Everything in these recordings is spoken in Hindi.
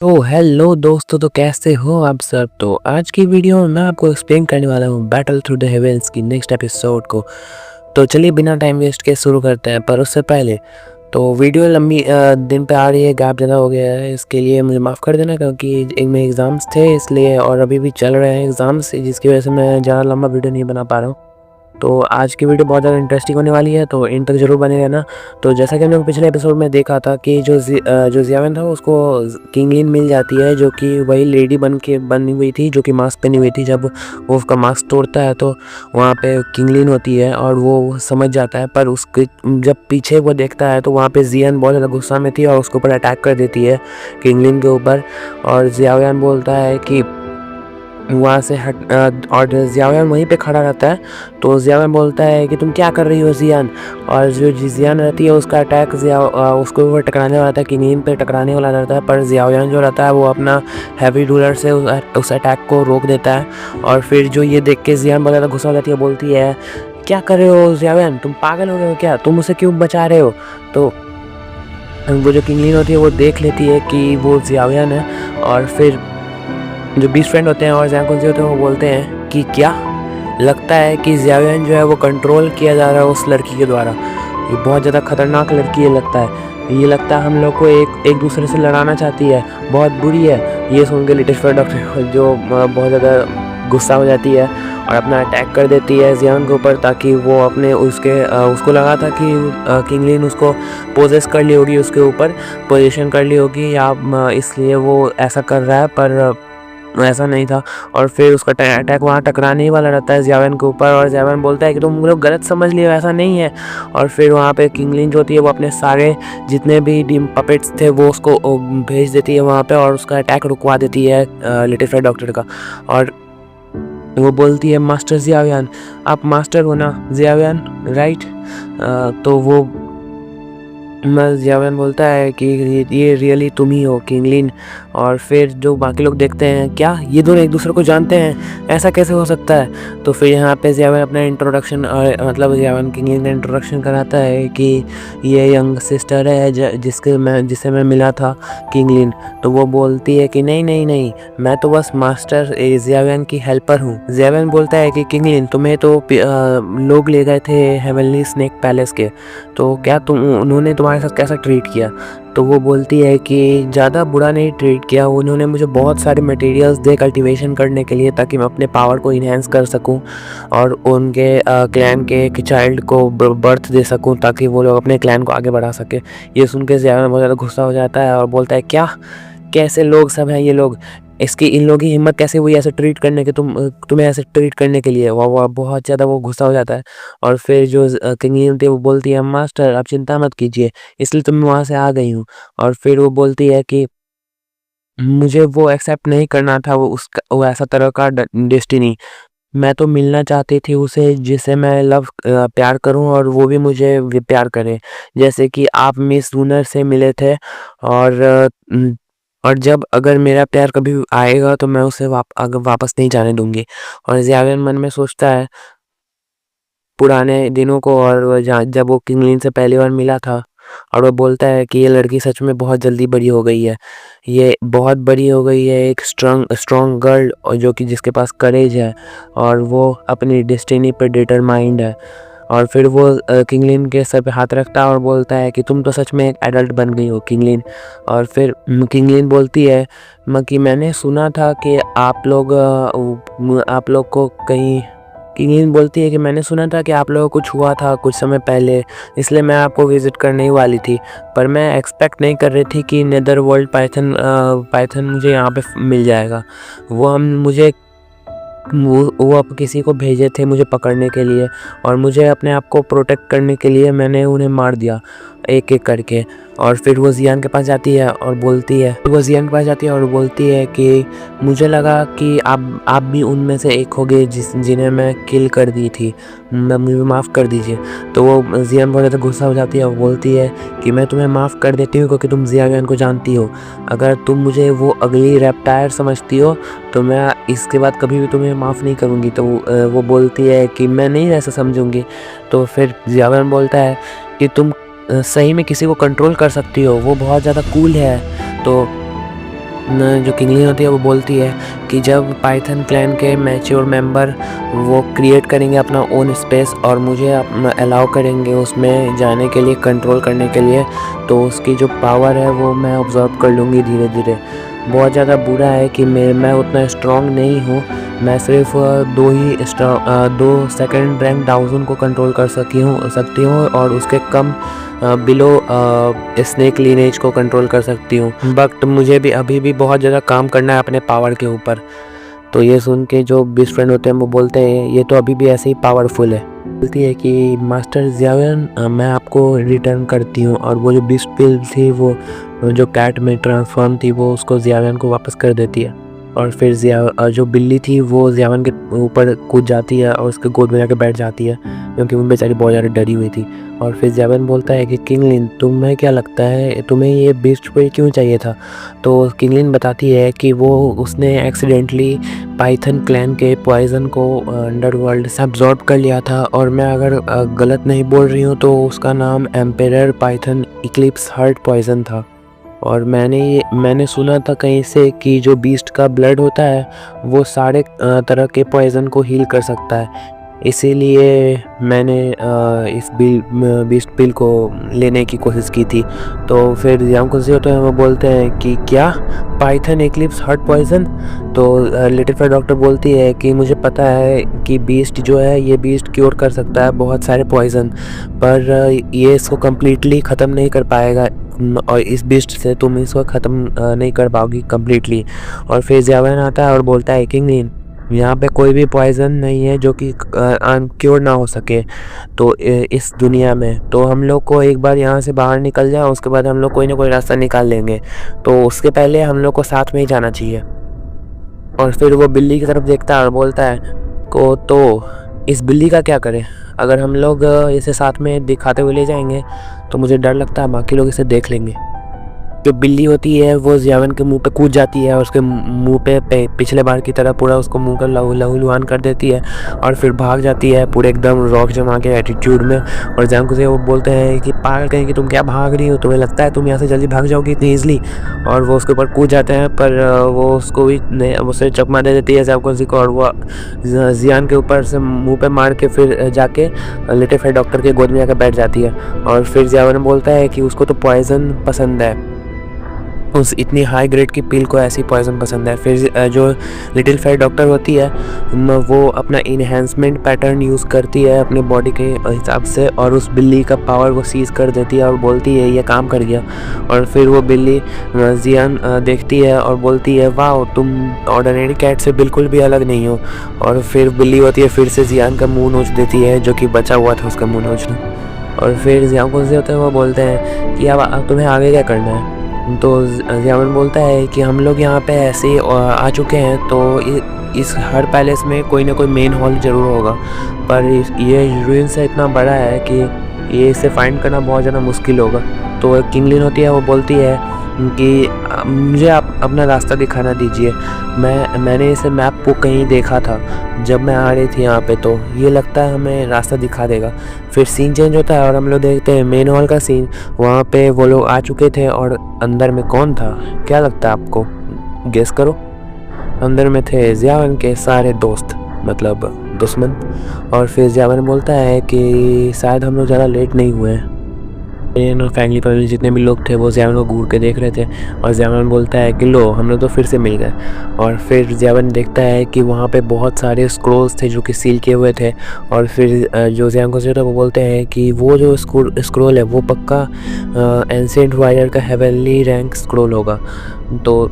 तो हेलो दोस्तों, तो कैसे हो आप सब। तो आज की वीडियो में मैं आपको एक्सप्लेन करने वाला हूँ बैटल थ्रू द हेवेंस की नेक्स्ट एपिसोड को। तो चलिए बिना टाइम वेस्ट के शुरू करते हैं। पर उससे पहले तो वीडियो लंबी दिन पे आ रही है, गैप ज़्यादा हो गया है, इसके लिए मुझे माफ़ कर देना क्योंकि एक में एग्ज़ाम्स थे इसलिए, और अभी भी चल रहे हैं एग्ज़ाम्स, जिसकी वजह से मैं ज़्यादा लंबा वीडियो नहीं बना पा रहा हूँ। तो आज की वीडियो बहुत ज़्यादा इंटरेस्टिंग होने वाली है, तो इन तक ज़रूर बने रहना। तो जैसा कि हमने पिछले एपिसोड में देखा था कि जो ज़ियावन था उसको किंग लिन मिल जाती है, जो कि वही लेडी बनी हुई थी, जो कि मास्क पहनी हुई थी। जब वो उसका मास्क तोड़ता है तो वहाँ पे किंग लिन होती है और वो समझ जाता है, पर उसके जब पीछे वो देखता है तो वहाँ पे जियान बहुत ज़्यादा गुस्सा में थी और उसके ऊपर अटैक कर देती है, किंग लिन के ऊपर। और ज़ियावन बोलता है कि वहाँ से और ज़ियान वहीं पे खड़ा रहता है। तो ज़ियान बोलता है कि तुम क्या कर रही हो ज़ियान। और जो ज़ियान रहती है उसका अटैक उसको ऊपर टकराने वाला था, किंग पे टकराने वाला रहता है, पर ज़ियान जो रहता है वो अपना हैवी रूलर से उस अटैक को रोक देता है। और फिर जो ये देख के ज़ियान बहुत ज़्यादा गुस्सा हो जाती है, बोलती है क्या कर रहे हो ज़ियान, तुम पागल हो गए हो क्या, तुम उसे क्यों बचा रहे हो। तो वो जो किंग होती है वो देख लेती है कि वो ज़ियान है, और फिर जो बेस्ट फ्रेंड होते हैं और जैकुन होते हैं वो बोलते हैं कि क्या लगता है कि ज़ियान जो है वो कंट्रोल किया जा रहा है उस लड़की के द्वारा। ये बहुत ज़्यादा खतरनाक लड़की है, ये लगता है हम लोग को एक दूसरे से लड़ाना चाहती है, बहुत बुरी है। ये सुन के लेटेस्ट फ्रेंड डॉक्टर जो बहुत ज़्यादा गुस्सा हो जाती है और अपना अटैक कर देती है ज़ियान के ऊपर, ताकि वो अपने उसको लगा था कि किंग लिन उसको पोजेस कर ली होगी, उसके ऊपर पोजीशन कर ली होगी, या इसलिए वो ऐसा कर रहा है, पर ऐसा नहीं था। और फिर उसका अटैक वहाँ टकराने ही वाला रहता है ज़ियान के ऊपर, और ज़ियान बोलता है कि तुम लोग गलत समझ लिए, ऐसा नहीं है। और फिर वहाँ पे किंग लिन जो होती है वो अपने सारे जितने भी डीम पपेट्स थे वो उसको भेज देती है वहाँ पे, और उसका अटैक रुकवा देती है लिटिल फ्रेंड डॉक्टर का। और वो बोलती है मास्टर ज़ियान, आप मास्टर हो ना ज़ियान, राइट। तो वो ज़ियान बोलता है कि ये रियली तुम ही हो किंग लिन। और फिर जो बाकी लोग देखते हैं, क्या ये दोनों एक दूसरे को जानते हैं, ऐसा कैसे हो सकता है। तो फिर यहाँ पे ज़ियान अपना इंट्रोडक्शन मतलब ज़ियान किंग लिन का इंट्रोडक्शन कराता है कि ये यंग सिस्टर है जिसे मैं मिला था किंग लिन। तो वो बोलती है कि नहीं नहीं नहीं, मैं तो बस मास्टर ज़ियान की हेल्पर हूँ। ज़ियान बोलता है कि किंग लिन तुम्हें तो लोग ले गए थे हेवनली स्नेक पैलेस के, तो क्या उन्होंने तुम्हारे साथ कैसा ट्रीट किया। तो वो बोलती है कि ज़्यादा बुरा नहीं ट्रीट किया, उन्होंने मुझे बहुत सारे मटेरियल्स दे कल्टीवेशन करने के लिए, ताकि मैं अपने पावर को इन्हेंस कर सकूं और उनके क्लैन के एक चाइल्ड को बर्थ दे सकूं, ताकि वो लोग अपने क्लैन को आगे बढ़ा सके। ये सुन के ज़ियान बहुत ज़्यादा गुस्सा हो जाता है और बोलता है क्या कैसे लोग सब हैं ये लोग, इन लोगों की हिम्मत कैसे हुई ऐसे ट्रीट करने के, तुम्हें ऐसे ट्रीट करने के लिए। वो बहुत ज़्यादा वो गुस्सा हो जाता है। और फिर जो किंग होती है वो बोलती है मास्टर आप चिंता मत कीजिए, इसलिए तो मैं वहाँ से आ गई हूँ। और फिर वो बोलती है कि मुझे वो एक्सेप्ट नहीं करना था, वो ऐसा तरह का डेस्टिनी। मैं तो मिलना चाहती थी उसे जिसे मैं प्यार करूं, और वो भी मुझे प्यार करे, जैसे कि आप मिस लूनर से मिले थे। और और जब अगर मेरा प्यार कभी आएगा तो मैं उसे वापस नहीं जाने दूंगी। और ज़ियान मन में सोचता है पुराने दिनों को, और जब वो किंग लिन से पहली बार मिला था, और वो बोलता है कि ये लड़की सच में बहुत जल्दी बड़ी हो गई है, ये बहुत बड़ी हो गई है, एक स्ट्रॉन्ग गर्ल, और जो कि जिसके पास करेज है और वो अपनी डेस्टिनी पर डिटरमाइंड है। और फिर वो किंग लिन के सर पे हाथ रखता है और बोलता है कि तुम तो सच में एक एडल्ट बन गई हो किंग लिन। और फिर किंग लिन बोलती है कि मैंने सुना था कि आप लोग को कहीं किंग बोलती है कि मैंने सुना था कि आप लोगों को कुछ हुआ था कुछ समय पहले, इसलिए मैं आपको विज़िट करने ही वाली थी, पर मैं एक्सपेक्ट नहीं कर रही थी कि नेदर वर्ल्ड पाइथन मुझे यहाँ पे मिल जाएगा। वो अब किसी को भेजे थे मुझे पकड़ने के लिए, और मुझे अपने आप को प्रोटेक्ट करने के लिए मैंने उन्हें मार दिया एक एक करके। और फिर वो ज़ियान के पास जाती है और बोलती है कि मुझे लगा कि आप भी उनमें से एक होगे जिन्हें मैं किल कर दी थी, मुझे माफ़ कर दीजिए। तो वो ज़ियान बहुत ज़्यादा गुस्सा हो जाती है और बोलती है कि मैं तुम्हें माफ़ कर देती हूँ क्योंकि तुम ज़ियान को जानती हो, अगर तुम मुझे वो अगली रेप्टायर समझती हो तो मैं इसके बाद कभी भी तुम्हें माफ़ नहीं करूँगी। तो वो बोलती है कि मैं नहीं ऐसा समझूंगी। तो फिर ज़ियान बोलता है कि तुम सही में किसी को कंट्रोल कर सकती हो, वो बहुत ज़्यादा कूल है। तो जो किंगली होती है वो बोलती है कि जब पाइथन क्लैन के मैच्योर मेंबर वो क्रिएट करेंगे अपना ओन स्पेस और मुझे अपना अलाउ करेंगे उसमें जाने के लिए, कंट्रोल करने के लिए, तो उसकी जो पावर है वो मैं ऑब्जर्व कर लूँगी धीरे धीरे। बहुत ज़्यादा बुरा है कि मैं उतना स्ट्रॉन्ग नहीं हूँ। मैं सिर्फ दो सेकंड रैंक डाउजन को कंट्रोल कर सकती हूँ और उसके कम बिलो स्नेक लीनेज को कंट्रोल कर सकती हूँ। बट मुझे भी अभी भी बहुत ज़्यादा काम करना है अपने पावर के ऊपर। तो ये सुन के जो बेस्ट फ्रेंड होते हैं वो बोलते हैं ये तो अभी भी ऐसे ही पावरफुल है। बोलती है कि मास्टर जियावन मैं आपको रिटर्न करती हूँ, और वो जो बीस्ट पिल थी वो जो कैट में ट्रांसफॉर्म थी वो उसको जियावन को वापस कर देती है। और फिर जो बिल्ली थी वो जियावन के ऊपर कूद जाती है और उसके गोद में जाकर बैठ जाती है, क्योंकि वो बेचारी बहुत ज़्यादा डरी हुई थी। और फिर जियावन बोलता है कि किंगलिन तुम्हें क्या लगता है तुम्हें ये बीस्ट पिल क्यों चाहिए था? तो किंगलिन बताती है कि वो उसने एक्सीडेंटली पाइथन क्लैन के पॉइज़न को अंडरवर्ल्ड से अब्जॉर्ब कर लिया था, और मैं अगर गलत नहीं बोल रही हूँ तो उसका नाम emperor Python Eclipse heart poison था। और मैंने सुना था कहीं से कि जो बीस्ट का ब्लड होता है वो सारे तरह के पॉइज़न को हील कर सकता है। इसीलिए मैंने इस बीस्ट पिल को लेने की कोशिश की थी। तो फिर जियांग कुंसी होते हैं वो बोलते हैं कि क्या पाइथन एक्लिप्स हार्ट पॉइज़न? तो लिटिल फेयर डॉक्टर बोलती है कि मुझे पता है कि बीस्ट जो है ये बीस्ट क्योर कर सकता है बहुत सारे पॉइज़न, पर ये इसको कम्प्लीटली ख़त्म नहीं कर पाएगा, और इस बीस्ट से तुम इसको ख़त्म नहीं कर पाओगी कम्प्लीटली। और फिर जियावन आता है और बोलता है किंगलिन यहाँ पे कोई भी पॉइज़न नहीं है जो कि क्योर ना हो सके तो इस दुनिया में। तो हम लोग को एक बार यहाँ से बाहर निकल जाए, उसके बाद हम लोग कोई ना कोई रास्ता निकाल लेंगे। तो उसके पहले हम लोग को साथ में ही जाना चाहिए। और फिर वो बिल्ली की तरफ देखता है और बोलता है को तो इस बिल्ली का क्या करें? अगर हम लोग इसे साथ में दिखाते हुए ले जाएंगे तो मुझे डर लगता है बाकी लोग इसे देख लेंगे। जो बिल्ली होती है वो जियावन के मुंह पे कूद जाती है और उसके मुंह पे पिछले बार की तरह पूरा उसको मुंह का लहूलुहान कर देती है, और फिर भाग जाती है पूरे एकदम रॉक जमा के एटीट्यूड में। और जियांग से वो बोलते हैं कि पागल कहीं कि तुम क्या भाग रही हो, तुम्हें लगता है तुम यहाँ से जल्दी भाग जाओगी इतनी ईजिली? और वो उसके ऊपर कूद जाते हैं, पर वो उसको भी उससे चकमा दे देती है जियांग को, और वो जियान के ऊपर से मुँह पर मार के फिर जाके लिटिल फेयर डॉक्टर के गोद में जाकर बैठ जाती है। और फिर जियावन बोलता है कि उसको तो पॉइज़न पसंद है, उस इतनी हाई ग्रेड की पिल को ऐसी पॉइज़न पसंद है। फिर जो लिटिल फेयर डॉक्टर होती है वो अपना इन्हेंसमेंट पैटर्न यूज़ करती है अपने बॉडी के हिसाब से, और उस बिल्ली का पावर वो सीज़ कर देती है और बोलती है ये काम कर गया। और फिर वो बिल्ली जियान देखती है और बोलती है वाह तुम ऑर्डिनरी कैट से बिल्कुल भी अलग नहीं हो। और फिर बिल्ली होती है फिर से जियान का मुँह नोच देती है, जो कि बचा हुआ था उसका मुँह नोचना। और फिर जियांग कुंसी होते हैं वो बोलते हैं कि अब तुम्हें आगे क्या करना है? तो जियावन बोलता है कि हम लोग यहाँ पे ऐसे ही आ चुके हैं, तो इस हर पैलेस में कोई ना कोई मेन हॉल ज़रूर होगा, पर ये रूइंस इतना बड़ा है कि ये इसे फाइंड करना बहुत ज़्यादा मुश्किल होगा। तो किंगलिन होती है वो बोलती है कि मुझे आप अपना रास्ता दिखाना दीजिए। मैंने इसे मैप को कहीं देखा था जब मैं आ रही थी यहाँ पे, तो ये लगता है हमें रास्ता दिखा देगा। फिर सीन चेंज होता है और हम लोग देखते हैं मेन हॉल का सीन। वहाँ पे वो लोग आ चुके थे और अंदर में कौन था, क्या लगता है आपको? गेस करो। अंदर में थे जियावन के सारे दोस्त, मतलब दुश्मन। और फिर जियावन बोलता है कि शायद हम लोग ज़्यादा लेट नहीं हुए हैं। फैमिली जितने भी लोग थे वो जियावन को घूर के देख रहे थे, और जियावन बोलता है कि लो हम लोग तो फिर से मिल गए। और फिर जियावन देखता है कि वहाँ पे बहुत सारे स्क्रोल्स थे जो कि सील किए हुए थे। और फिर जो जियांग को वो बोलते हैं कि वो जो स्क्रोल है वो पक्का एंशिएंट वारियर का हेवनली रैंक स्क्रोल होगा। तो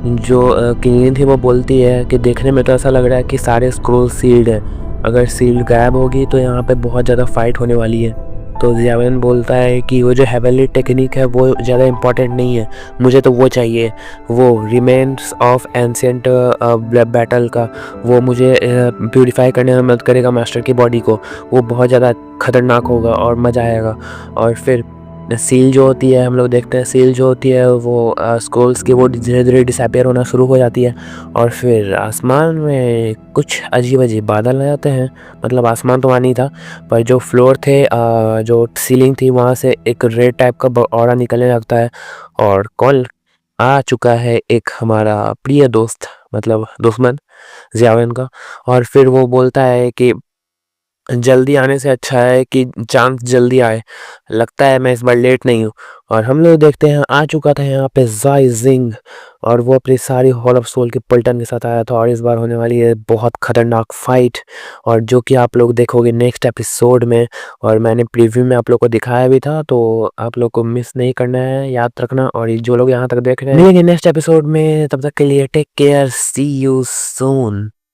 जो किंगलिन थी वो बोलती है कि देखने में तो ऐसा लग रहा है कि सारे स्क्रोल सील्ड है, अगर सील्ड गायब होगी तो यहाँ पे बहुत ज़्यादा फाइट होने वाली है। तो जियावन बोलता है कि वो जो हेवनली टेक्निक है वो ज़्यादा इम्पॉर्टेंट नहीं है, मुझे तो वो चाहिए, वो रिमेन्स ऑफ एंशिएंट बैटल का, वो मुझे प्यूरिफाई करने में मदद करेगा मास्टर की बॉडी को, वो बहुत ज़्यादा खतरनाक होगा और मज़ा आएगा। और फिर सील जो होती है हम लोग देखते हैं, सील जो होती है वो स्क्रोल्स की वो धीरे धीरे डिसअपीयर होना शुरू हो जाती है। और फिर आसमान में कुछ अजीब अजीब बादल आ जाते हैं, मतलब आसमान तो वहाँ नहीं था, पर जो फ्लोर थे जो सीलिंग थी वहाँ से एक रेड टाइप का ऑरा निकलने लगता है। और आ चुका है एक हमारा प्रिय दोस्त, मतलब दुश्मन ज़ियाउद्दीन का। और फिर वो बोलता है कि जल्दी आने से अच्छा है कि चांस जल्दी आए, लगता है मैं इस बार लेट नहीं हूँ। और हम लोग देखते हैं आ चुका था यहाँ पे ज़ाई ज़िंग, और वो अपनी सारी हॉल ऑफ सोल के पलटन के साथ आया था। और इस बार होने वाली है बहुत खतरनाक फाइट, और जो कि आप लोग देखोगे नेक्स्ट एपिसोड में। और मैंने प्रीव्यू में आप लोग को दिखाया भी था, तो आप लोग को मिस नहीं करना है, याद रखना। और ये जो लोग यहाँ तक देख रहे हैं, मिलेंगे नेक्स्ट एपिसोड में, तब तक के लिए take care, see you soon.